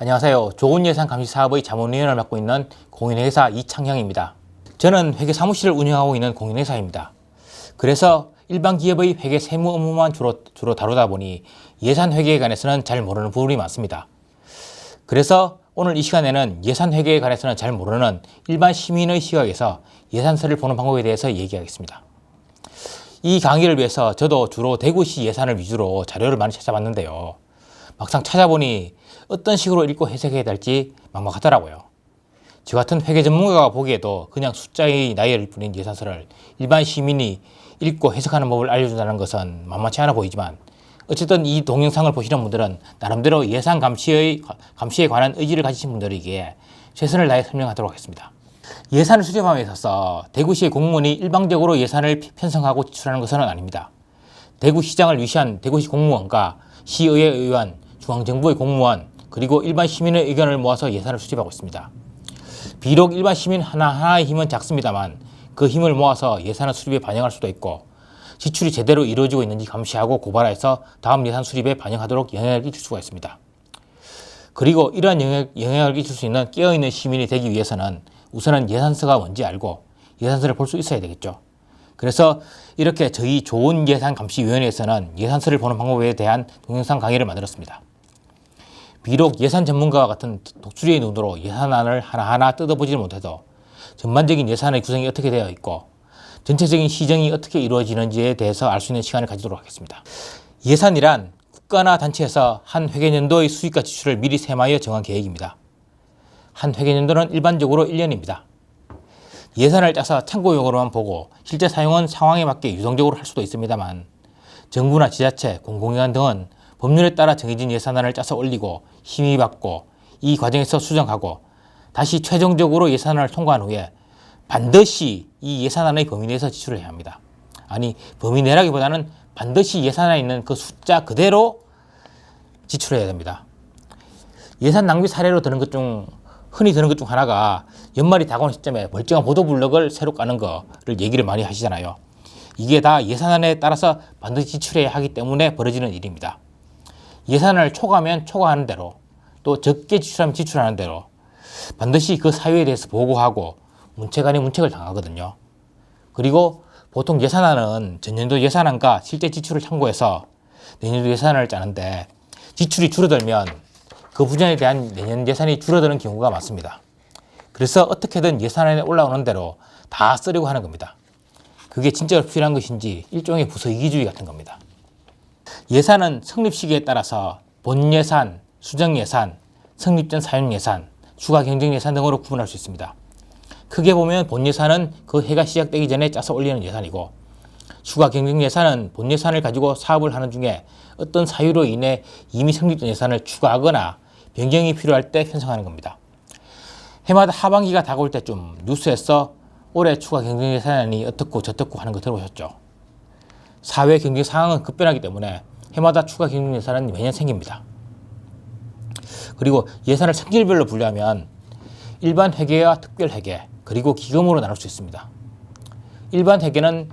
안녕하세요. 좋은 예산 감시 사업의 자문위원을 맡고 있는 공인회계사 이창형입니다. 저는 회계 사무실을 운영하고 있는 공인회사입니다. 그래서 일반 기업의 회계 세무 업무만 주로 다루다 보니 예산 회계에 관해서는 잘 모르는 부분이 많습니다. 그래서 오늘 이 시간에는 예산 회계에 관해서는 잘 모르는 일반 시민의 시각에서 예산서를 보는 방법에 대해서 얘기하겠습니다. 이 강의를 위해서 저도 주로 대구시 예산을 위주로 자료를 많이 찾아봤는데요. 막상 찾아보니 어떤 식으로 읽고 해석해야 될지 막막하더라고요. 저 같은 회계 전문가가 보기에도 그냥 숫자의 나열일 뿐인 예산서를 일반 시민이 읽고 해석하는 법을 알려준다는 것은 만만치 않아 보이지만, 어쨌든 이 동영상을 보시는 분들은 나름대로 예산 감시에 관한 의지를 가지신 분들에게 최선을 다해 설명하도록 하겠습니다. 예산을 수립함에 있어서 대구시의 공무원이 일방적으로 예산을 편성하고 지출하는 것은 아닙니다. 대구시장을 위시한 대구시 공무원과 시의회 의원, 중앙정부의 공무원, 그리고 일반 시민의 의견을 모아서 예산을 수립하고 있습니다. 비록 일반 시민 하나하나의 힘은 작습니다만 그 힘을 모아서 예산을 수립에 반영할 수도 있고, 지출이 제대로 이루어지고 있는지 감시하고 고발해서 다음 예산 수립에 반영하도록 영향을 끼칠 수가 있습니다. 그리고 이러한 영향을 끼칠 수 있는 깨어있는 시민이 되기 위해서는 우선은 예산서가 뭔지 알고 예산서를 볼 수 있어야 되겠죠. 그래서 이렇게 저희 좋은 예산 감시위원회에서는 예산서를 보는 방법에 대한 동영상 강의를 만들었습니다. 비록 예산 전문가와 같은 독수리의 눈으로 예산안을 하나하나 뜯어보지를 못해도 전반적인 예산의 구성이 어떻게 되어 있고 전체적인 시정이 어떻게 이루어지는지에 대해서 알 수 있는 시간을 가지도록 하겠습니다. 예산이란 국가나 단체에서 한 회계년도의 수익과 지출을 미리 세마하여 정한 계획입니다. 한 회계년도는 일반적으로 1년입니다. 예산을 짜서 참고용으로만 보고 실제 사용은 상황에 맞게 유동적으로 할 수도 있습니다만, 정부나 지자체, 공공기관 등은 법률에 따라 정해진 예산안을 짜서 올리고 심의받고 이 과정에서 수정하고 다시 최종적으로 예산안을 통과한 후에 반드시 이 예산안의 범위 내에서 지출을 해야 합니다. 아니, 범위 내라기보다는 반드시 예산안에 있는 그 숫자 그대로 지출해야 됩니다. 예산 낭비 사례로 흔히 드는 것 중 하나가 연말이 다가오는 시점에 멀쩡한 보도블럭을 새로 까는 거를 얘기를 많이 하시잖아요. 이게 다 예산안에 따라서 반드시 지출해야 하기 때문에 벌어지는 일입니다. 예산을 초과하면 초과하는 대로, 또 적게 지출하면 지출하는 대로 반드시 그 사유에 대해서 보고하고 문책 아닌 문책을 당하거든요. 그리고 보통 예산안은 전년도 예산안과 실제 지출을 참고해서 내년도 예산안을 짜는데, 지출이 줄어들면 그 부분에 대한 내년 예산이 줄어드는 경우가 많습니다. 그래서 어떻게든 예산안에 올라오는 대로 다 쓰려고 하는 겁니다. 그게 진짜로 필요한 것인지 일종의 부서 이기주의 같은 겁니다. 예산은 성립 시기에 따라서 본예산, 수정예산, 성립 전 사용예산, 추가 경정예산 등으로 구분할 수 있습니다. 크게 보면 본예산은 그 해가 시작되기 전에 짜서 올리는 예산이고, 추가 경정예산은 본예산을 가지고 사업을 하는 중에 어떤 사유로 인해 이미 성립된 예산을 추가하거나 변경이 필요할 때 편성하는 겁니다. 해마다 하반기가 다가올 때쯤 뉴스에서 올해 추가 경정예산이 어떻고 저떻고 하는 거 들어보셨죠? 사회 경제 상황은 급변하기 때문에 해마다 추가 경정예산은 매년 생깁니다. 그리고 예산을 성질별로 분류하면 일반 회계와 특별 회계, 그리고 기금으로 나눌 수 있습니다. 일반 회계는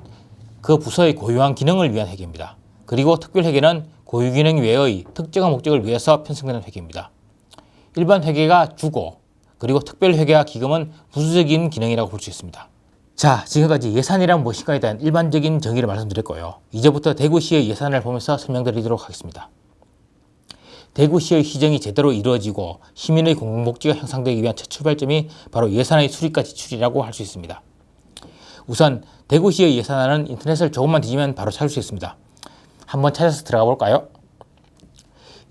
그 부서의 고유한 기능을 위한 회계입니다. 그리고 특별 회계는 고유 기능 외의 특정한 목적을 위해서 편성되는 회계입니다. 일반 회계가 주고, 그리고 특별 회계와 기금은 부수적인 기능이라고 볼 수 있습니다. 자, 지금까지 예산이란 무엇인가에 대한 일반적인 정의를 말씀드렸고요. 이제부터 대구시의 예산을 보면서 설명드리도록 하겠습니다. 대구시의 시정이 제대로 이루어지고 시민의 공공복지가 향상되기 위한 첫 출발점이 바로 예산의 수립과 지출이라고 할 수 있습니다. 우선 대구시의 예산안은 인터넷을 조금만 뒤지면 바로 찾을 수 있습니다. 한번 찾아서 들어가 볼까요?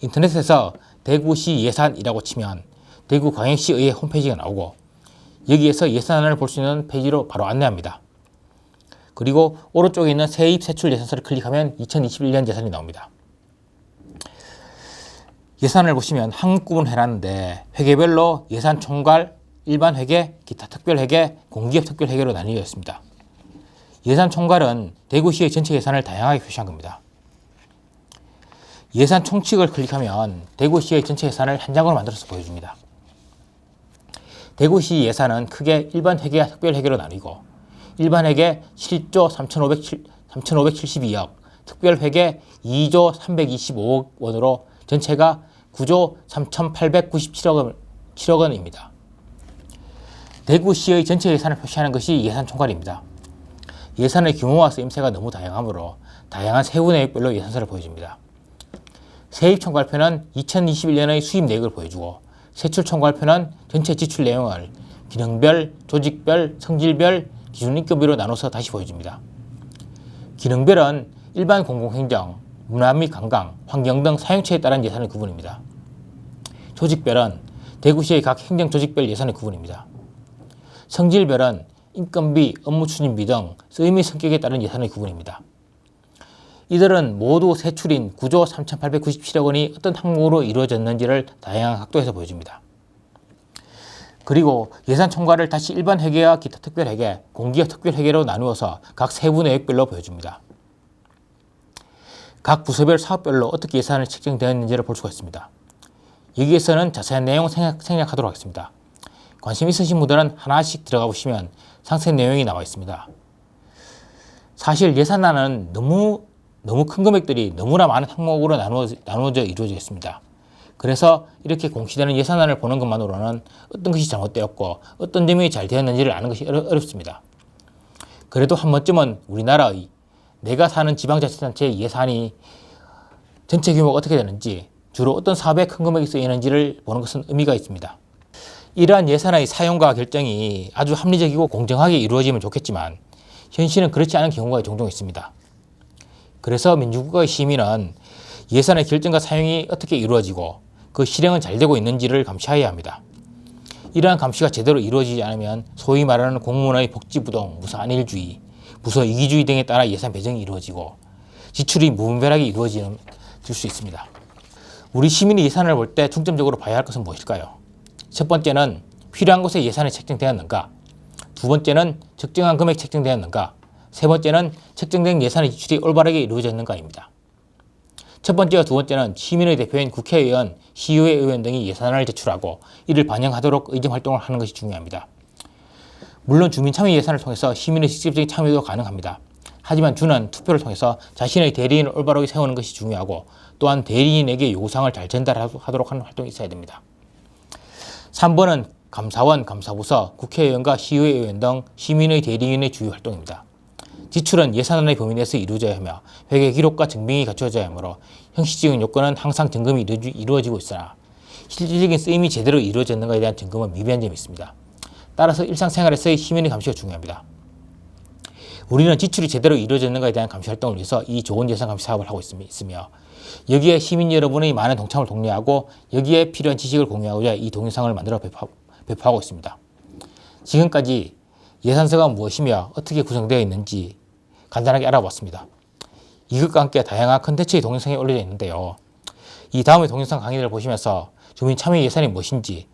인터넷에서 대구시 예산이라고 치면 대구광역시의회 홈페이지가 나오고, 여기에서 예산안을 볼 수 있는 페이지로 바로 안내합니다. 그리고 오른쪽에 있는 세입 세출 예산서를 클릭하면 2021년 예산이 나옵니다. 예산을 보시면 한국구분 해놨는데 회계별로 예산 총괄, 일반 회계, 기타 특별 회계, 공기업 특별 회계로 나뉘어 있습니다. 예산 총괄은 대구시의 전체 예산을 다양하게 표시한 겁니다. 예산 총칙을 클릭하면 대구시의 전체 예산을 한 장으로 만들어서 보여줍니다. 대구시 예산은 크게 일반 회계와 특별 회계로 나뉘고, 일반 회계 7조 3,572억, 특별 회계 2조 325억 원으로 전체가 9조 3,897억 원입니다. 대구시의 전체 예산을 표시하는 것이 예산 총괄입니다. 예산의 규모와 쓰임새가 너무 다양하므로 다양한 세부 내역별로 예산서를 보여줍니다. 세입 총괄표는 2021년의 수입 내역을 보여주고, 세출 총괄표는 전체 지출 내용을 기능별, 조직별, 성질별, 기준인건비로 나눠서 다시 보여줍니다. 기능별은 일반 공공행정, 문화 및 관광, 환경 등 사용처에 따른 예산의 구분입니다. 조직별은 대구시의 각 행정조직별 예산의 구분입니다. 성질별은 인건비, 업무 추진비 등 쓰임의 성격에 따른 예산의 구분입니다. 이들은 모두 세출인 9조 3,897억 원이 어떤 항목으로 이루어졌는지를 다양한 각도에서 보여줍니다. 그리고 예산 총괄을 다시 일반 회계와 기타 특별회계, 공기업 특별회계로 나누어서 각 세부 내역별로 보여줍니다. 각 부서별 사업별로 어떻게 예산을 책정되었는지를 볼 수가 있습니다. 여기에서는 자세한 내용 생략하도록 하겠습니다. 관심 있으신 분들은 하나씩 들어가 보시면 상세 내용이 나와 있습니다. 사실 예산안은 너무 큰 금액들이 너무나 많은 항목으로 나누어져 이루어져 있습니다. 그래서 이렇게 공시되는 예산안을 보는 것만으로는 어떤 것이 잘못되었고 어떤 점이 잘 되었는지를 아는 것이 어렵습니다. 그래도 한 번쯤은 우리나라의 내가 사는 지방자치단체의 예산이 전체 규모가 어떻게 되는지, 주로 어떤 사업에 큰 금액이 쓰이는지를 보는 것은 의미가 있습니다. 이러한 예산의 사용과 결정이 아주 합리적이고 공정하게 이루어지면 좋겠지만 현실은 그렇지 않은 경우가 종종 있습니다. 그래서 민주국가의 시민은 예산의 결정과 사용이 어떻게 이루어지고 그 실행은 잘 되고 있는지를 감시해야 합니다. 이러한 감시가 제대로 이루어지지 않으면 소위 말하는 공무원의 복지부동, 무사안일주의, 부서 이기주의 등에 따라 예산 배정이 이루어지고 지출이 무분별하게 이루어질 수 있습니다. 우리 시민이 예산을 볼 때 중점적으로 봐야 할 것은 무엇일까요? 첫 번째는 필요한 곳에 예산이 책정되었는가? 두 번째는 적정한 금액 책정되었는가? 세 번째는 책정된 예산의 지출이 올바르게 이루어졌는가입니다. 첫 번째와 두 번째는 시민의 대표인 국회의원, 시의회 의원 등이 예산안을 제출하고 이를 반영하도록 의정활동을 하는 것이 중요합니다. 물론 주민참여 예산을 통해서 시민의 직접적인 참여도 가능합니다. 하지만 주는 투표를 통해서 자신의 대리인을 올바르게 세우는 것이 중요하고, 또한 대리인에게 요구사항을 잘 전달하도록 하는 활동이 있어야 됩니다. 3번은 감사원, 감사부서, 국회의원과 시의회의원 등 시민의 대리인의 주요 활동입니다. 지출은 예산안의 범위 내에서 이루어져야 하며 회계 기록과 증빙이 갖춰져야 하므로 형식적인 요건은 항상 점검이 이루어지고 있으나 실질적인 쓰임이 제대로 이루어졌는가에 대한 점검은 미비한 점이 있습니다. 따라서 일상생활에서의 시민의 감시가 중요합니다. 우리는 지출이 제대로 이루어졌는가에 대한 감시 활동을 위해서 이 좋은 예산 감시 사업을 하고 있으며, 여기에 시민 여러분의 많은 동참을 독려하고 여기에 필요한 지식을 공유하고자 이 동영상을 만들어 배포하고 있습니다. 지금까지 예산서가 무엇이며 어떻게 구성되어 있는지 간단하게 알아봤습니다. 이것과 함께 다양한 컨텐츠의 동영상이 올려져 있는데요. 이 다음의 동영상 강의를 보시면서 주민 참여 예산이 무엇인지,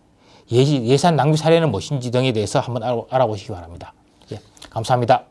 예산 낭비 사례는 무엇인지 등에 대해서 한번 알아보시기 바랍니다. 예, 감사합니다.